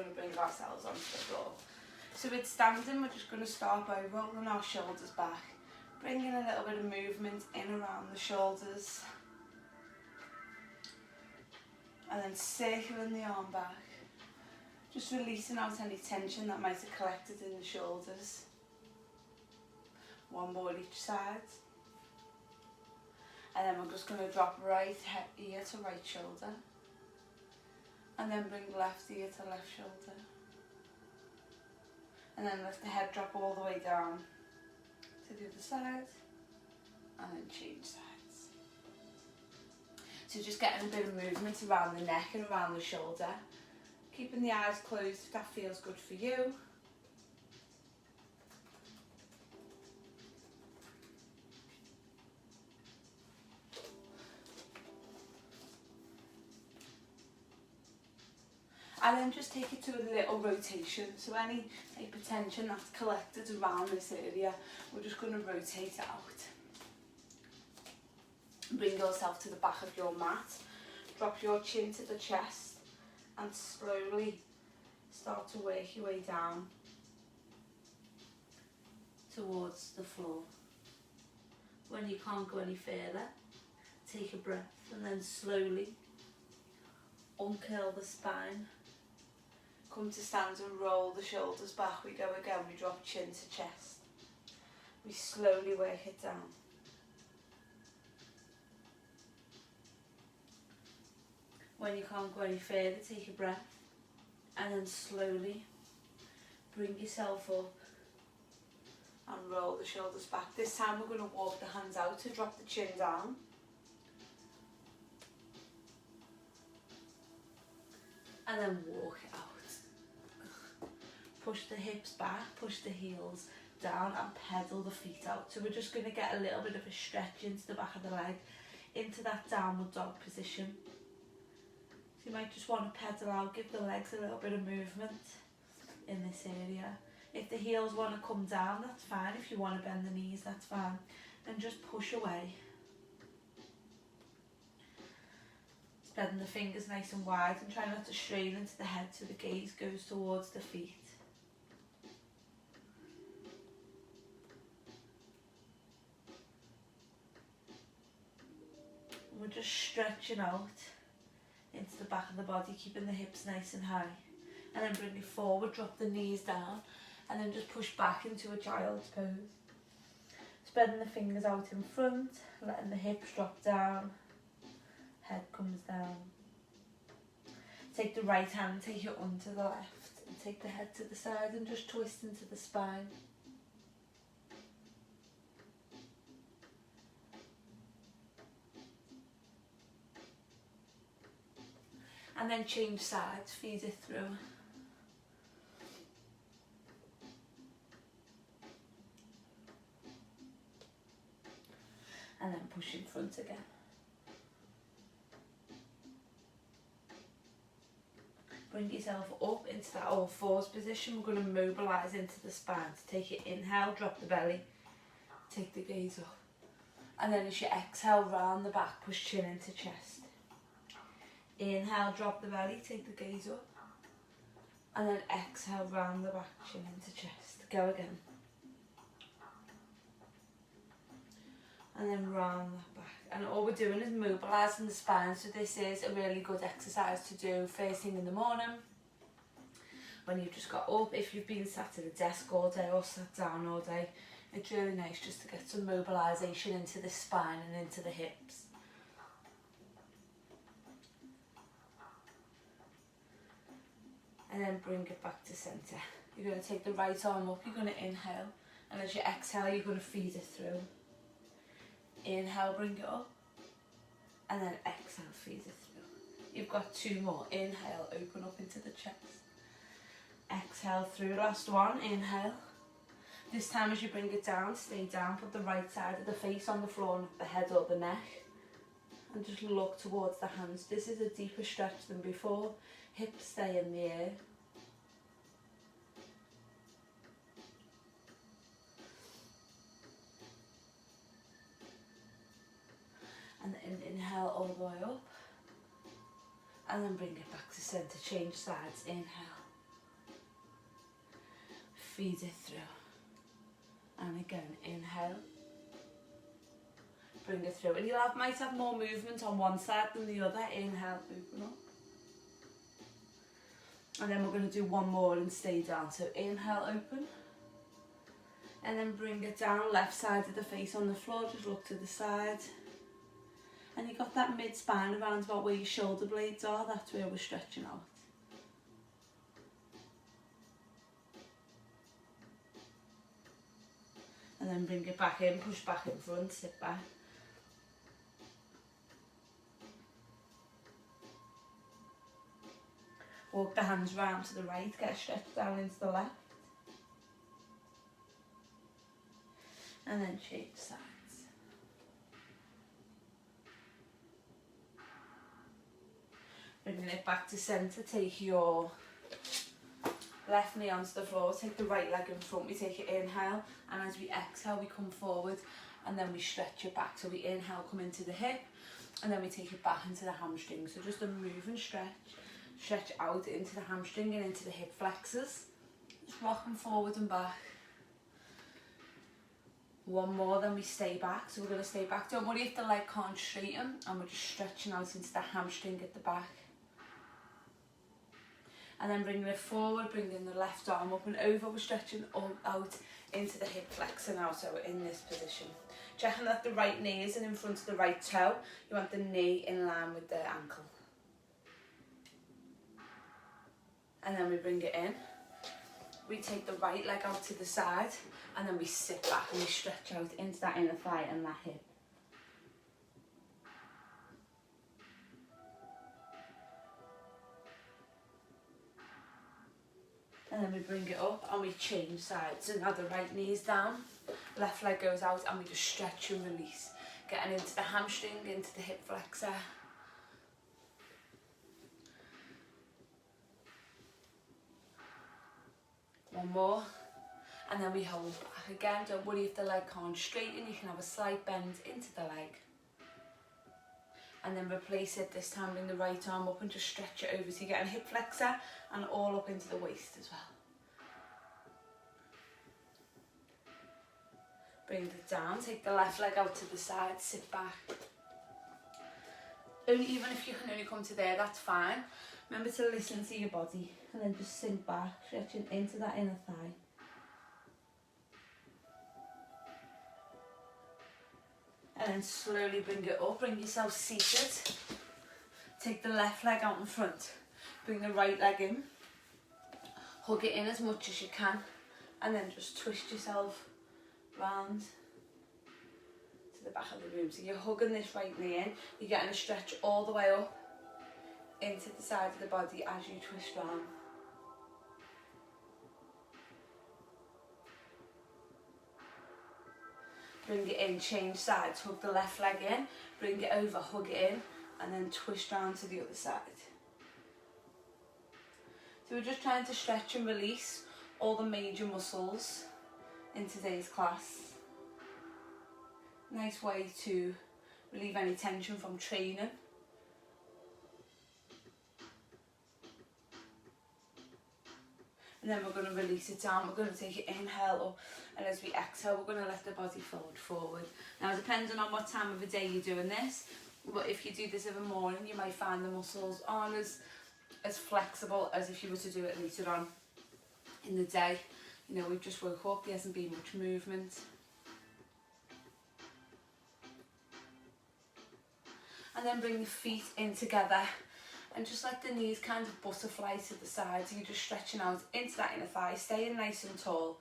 going to bring ourselves onto the floor. So with standing, we're just going to start by rolling our shoulders back, bringing a little bit of movement in around the shoulders, and then circling the arm back, just releasing out any tension that might have collected in the shoulders. One more each side. And then we're just going to drop right ear to right shoulder. And then bring left ear to left shoulder. And then let the head drop all the way down to the other side. And then change sides. So just getting a bit of movement around the neck and around the shoulder. Keeping the eyes closed if that feels good for you. And then just take it to a little rotation. So any hypertension that's collected around this area, we're just going to rotate it out. Bring yourself to the back of your mat. Drop your chin to the chest and slowly start to work your way down towards the floor. When you can't go any further, take a breath and then slowly uncurl the spine. Come to stand and roll the shoulders back. We go again. We drop chin to chest. We slowly work it down. When you can't go any further, take a breath and then slowly bring yourself up and roll the shoulders back. This time we're going to walk the hands out to drop the chin down. And then walk it out. Push the hips back, push the heels down and pedal the feet out. So we're just going to get a little bit of a stretch into the back of the leg, into that downward dog position. So you might just want to pedal out, give the legs a little bit of movement in this area. If the heels want to come down, that's fine. If you want to bend the knees, that's fine. And just push away. Spreading the fingers nice and wide and try not to strain into the head so the gaze goes towards the feet. And we're just stretching out into the back of the body, keeping the hips nice and high. And then bring it forward, drop the knees down, and then just push back into a child's pose. Spreading the fingers out in front, letting the hips drop down. Head comes down. Take the right hand, take it onto the left, and take the head to the side and just twist into the spine. And then change sides, feed it through. And then push in front again. Bring yourself up into that all fours position. We're going to mobilise into the spine. So take it, inhale, drop the belly, take the gaze up. And then as you exhale, round the back, push chin into chest. Inhale, drop the belly, take the gaze up. And then exhale, round the back, chin into chest. Go again. And then round that back. And all we're doing is mobilising the spine. So this is a really good exercise to do first thing in the morning. When you've just got up, if you've been sat at a desk all day or sat down all day, it's really nice just to get some mobilisation into the spine and into the hips. And then bring it back to centre. You're going to take the right arm up, you're going to inhale, and as you exhale, you're going to feed it through. Inhale, bring it up, and then exhale, feed it through. You've got two more. Inhale, open up into the chest. Exhale through, last one, inhale. This time as you bring it down, stay down, put the right side of the face on the floor, not the head or the neck. And just look towards the hands. This is a deeper stretch than before. Hips stay in the air. And then inhale all the way up. And then bring it back to centre. Change sides. Inhale. feed it through. And again, inhale. Bring it through. And you might have more movement on one side than the other. Inhale, open up. And then we're going to do one more and stay down. So inhale, open. And then bring it down, left side of the face on the floor, just look to the side. And you've got that mid-spine around about where your shoulder blades are, that's where we're stretching out. And then bring it back in, push back in front, sit back. Walk the hands round to the right, get a stretch down into the left. And then change sides. Bringing it back to centre, take your left knee onto the floor, take the right leg in front, we take it inhale, and as we exhale we come forward and then we stretch it back. So we inhale, come into the hip, and then we take it back into the hamstring. So just a move and stretch out into the hamstring and into the hip flexors. Just rocking forward and back. One more, then we stay back. So we're going to stay back. Don't worry if the leg can't straighten, and we're just stretching out into the hamstring at the back. And then bringing it forward, bringing the left arm up and over. We're stretching all out into the hip flexor now, so we're in this position. Checking that the right knee isn't in front of the right toe. You want the knee in line with the ankle. And then we bring it in. We take the right leg out to the side, and then we sit back and we stretch out into that inner thigh and that hip. And then we bring it up and we change sides. So now the right knee is down, left leg goes out, and we just stretch and release. Getting into the hamstring, into the hip flexor. One more. And then we hold back again. Don't worry if the leg can't straighten, you can have a slight bend into the leg. And then replace it, this time bring the right arm up and just stretch it over so you get a hip flexor and all up into the waist as well. Bring it down, take the left leg out to the side, sit back. Even if you can only come to there, that's fine. Remember to listen to your body and then just sink back, stretching into that inner thigh. And then slowly bring it up, bring yourself seated. Take the left leg out in front, bring the right leg in. Hug it in as much as you can, and then just twist yourself round to the back of the room. So you're hugging this right knee in, you're getting a stretch all the way up into the side of the body as you twist round. Bring it in, change sides, hug the left leg in, bring it over, hug it in, and then twist round to the other side. So we're just trying to stretch and release all the major muscles in today's class. Nice way to relieve any tension from training. And then we're going to release it down, we're going to take it inhale up, and as we exhale we're going to let the body fold forward. Now depending on what time of the day you're doing this, but if you do this in the morning you might find the muscles aren't as flexible as if you were to do it later on in the day. You know, we've just woke up, there hasn't been much movement. And then bring the feet in together and just let the knees kind of butterfly to the side. So you're just stretching out into that inner thigh, staying nice and tall.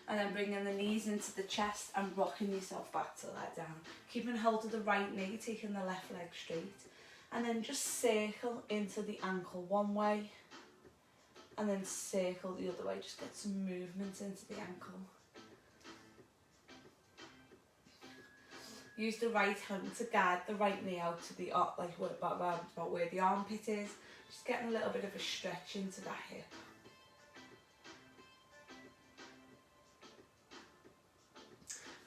And then bringing the knees into the chest and rocking yourself back to lie down. Keeping hold of the right knee, taking the left leg straight. And then just circle into the ankle one way. And then circle the other way. Just get some movement into the ankle. Use the right hand to guide the right knee out to the about where the armpit is. Just getting a little bit of a stretch into that hip.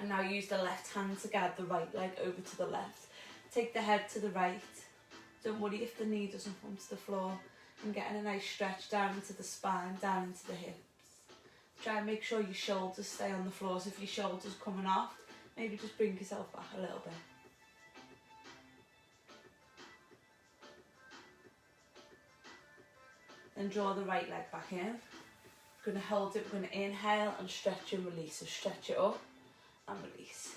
And now use the left hand to guide the right leg over to the left. Take the head to the right. Don't worry if the knee doesn't come to the floor. and getting a nice stretch down into the spine, down into the hips. Try and make sure your shoulders stay on the floor, so if your shoulders coming off, maybe just bring yourself back a little bit. Then draw the right leg back in. We're going to hold it, we're going to inhale and stretch and release. So stretch it up and release.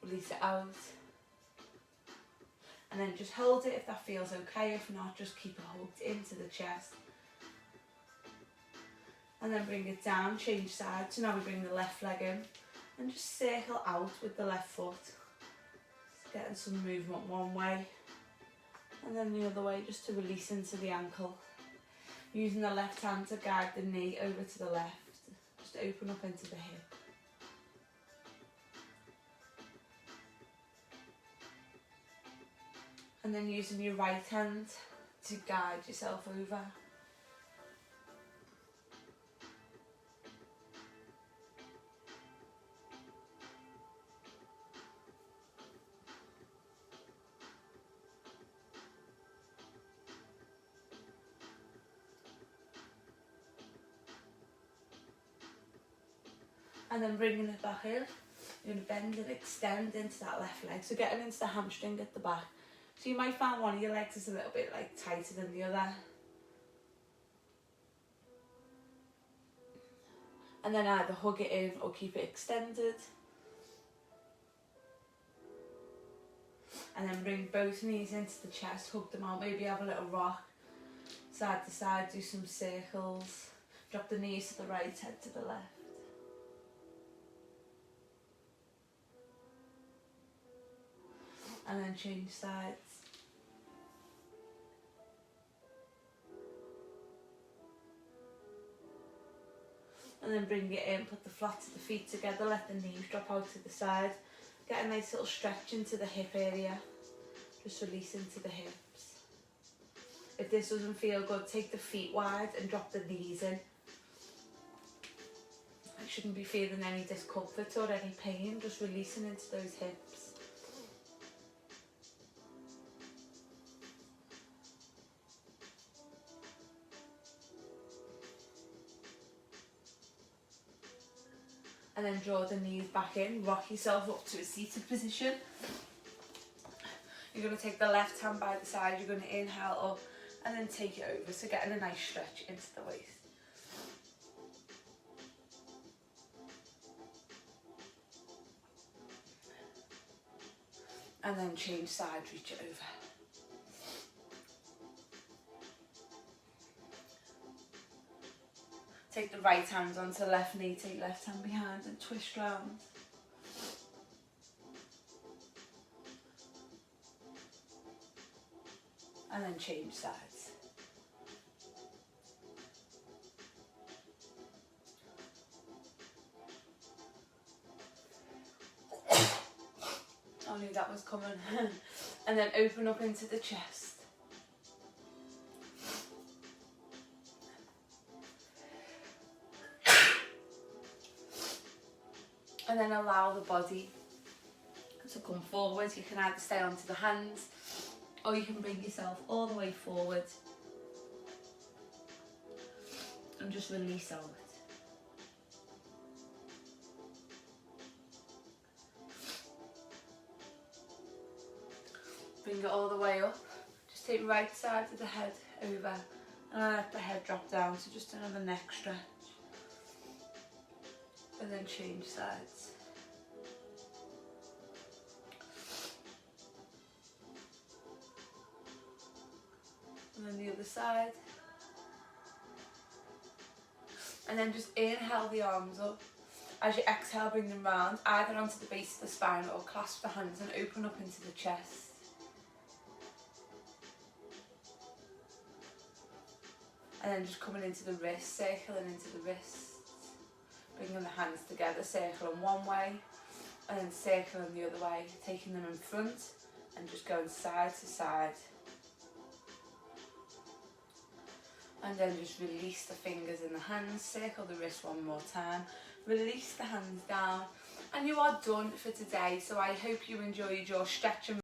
Release it out. And then just hold it if that feels okay. If not, just keep it hooked into the chest. And then bring it down, change sides. So now we bring the left leg in and just circle out with the left foot. Just getting some movement one way and then the other way, just to release into the ankle. Using the left hand to guide the knee over to the left. Just open up into the hip. And then using your right hand to guide yourself over. And then bringing it back in, you're going to bend and extend into that left leg. So getting into the hamstring at the back. So you might find one of your legs is a little bit like tighter than the other. And then either hug it in or keep it extended. And then bring both knees into the chest, hug them out, maybe have a little rock. Side to side, do some circles. Drop the knees to the right, head to the left. And then change sides. And then bring it in, put the flats of the feet together, let the knees drop out to the side. Get a nice little stretch into the hip area. Just release into the hips. If this doesn't feel good, take the feet wide and drop the knees in. I shouldn't be feeling any discomfort or any pain, just releasing into those hips. And then draw the knees back in, rock yourself up to a seated position. You're going to take the left hand by the side, you're going to inhale up and then take it over, so getting a nice stretch into the waist. And then change sides, reach it over. Take the right hand onto the left knee, take left hand behind and twist round. And then change sides. I knew that was coming. And then open up into the chest. And then allow the body to come forward. You can either stay onto the hands or you can bring yourself all the way forward and just release out. Bring it all the way up. Just take right side of the head over and let the head drop down, so just another neck stretch. And then change sides. And then the other side. And then just inhale the arms up. As you exhale, bring them round, either onto the base of the spine or clasp the hands and open up into the chest. And then just coming into the wrists, circling into the wrists. Bringing the hands together, circling one way and then circling the other way, taking them in front and just going side to side. And then just release the fingers in the hands, circle the wrist one more time, release the hands down And you are done for today. So I hope you enjoyed your stretching